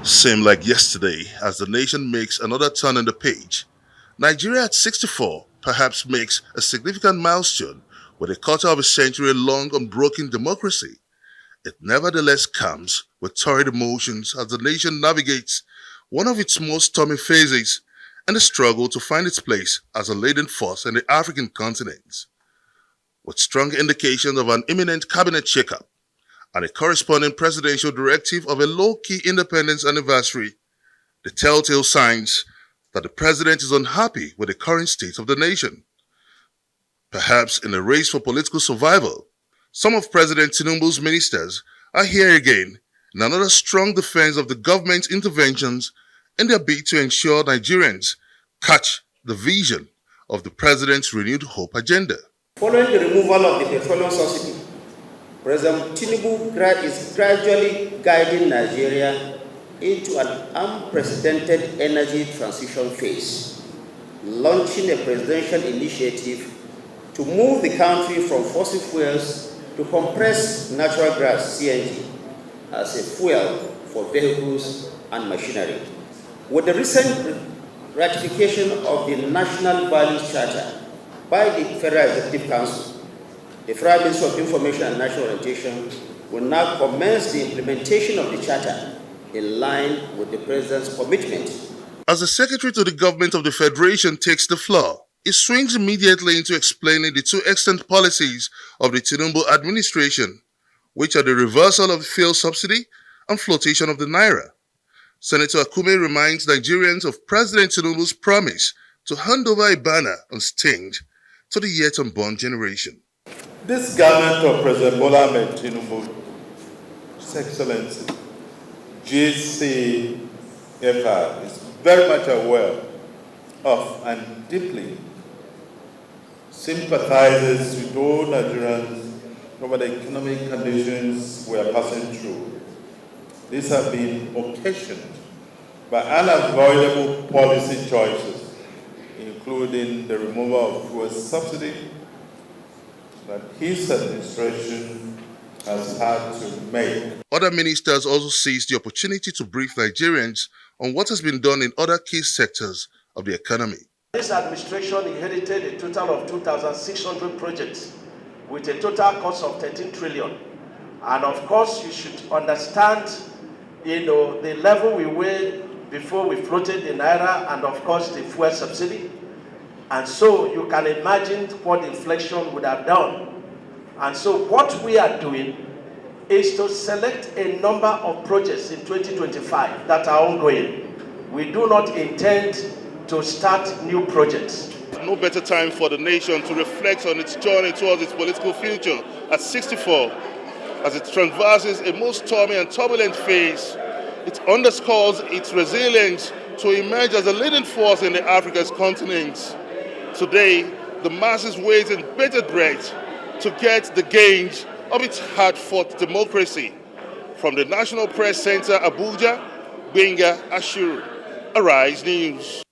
Seemed like yesterday as the nation makes another turn in the page. Nigeria at 64 perhaps makes a significant milestone with a quarter of a century long unbroken democracy. It nevertheless comes with torrid emotions as the nation navigates one of its most stormy phases and the struggle to find its place as a leading force in the African continent. With strong indications of an imminent cabinet shakeup and a corresponding presidential directive of a low key independence anniversary, the telltale signs that the president is unhappy with the current state of the nation. Perhaps in a race for political survival, some of President Tinubu's ministers are here again in another strong defense of the government's interventions in their bid to ensure Nigerians catch the vision of the president's renewed hope agenda. Following the removal of the petroleum subsidy, President Tinubu is gradually guiding Nigeria into an unprecedented energy transition phase, launching a presidential initiative to move the country from fossil fuels to compressed natural gas (CNG) as a fuel for vehicles and machinery. With the recent ratification of the National Values Charter by the Federal Executive Council, the Federal Ministry of Information and National Orientation will now commence the implementation of the Charter in line with the President's commitment. As the Secretary to the Government of the Federation takes the floor, he swings immediately into explaining the two extant policies of the Tinubu administration, which are the reversal of the fuel subsidy and flotation of the naira. Senator Akume reminds Nigerians of President Tinubu's promise to hand over a banner unstained to the yet unborn generation. This government of President Bola Ahmed Tinubu, His Excellency, GCFR, is very much aware of and deeply sympathizes with all Nigerians over the economic conditions we are passing through. These have been occasioned by unavoidable policy choices, including the removal of fuel subsidy that his administration has had to make. Other ministers also seized the opportunity to brief Nigerians on what has been done in other key sectors of the economy. This administration inherited a total of 2,600 projects with a total cost of 13 trillion. And of course, you should understand, the level we were before we floated the naira and of course the fuel subsidy. And so you can imagine what inflation would have done. And so what we are doing is to select a number of projects in 2025 that are ongoing. We do not intend to start new projects. No better time for the nation to reflect on its journey towards its political future at 64. As it traverses a most stormy and turbulent phase, it underscores its resilience to emerge as a leading force in the Africa's continent. Today, the masses wait in bated breath to get the gains of its hard-fought democracy. From the National Press Center, Abuja, Benga Ashuru, Arise News.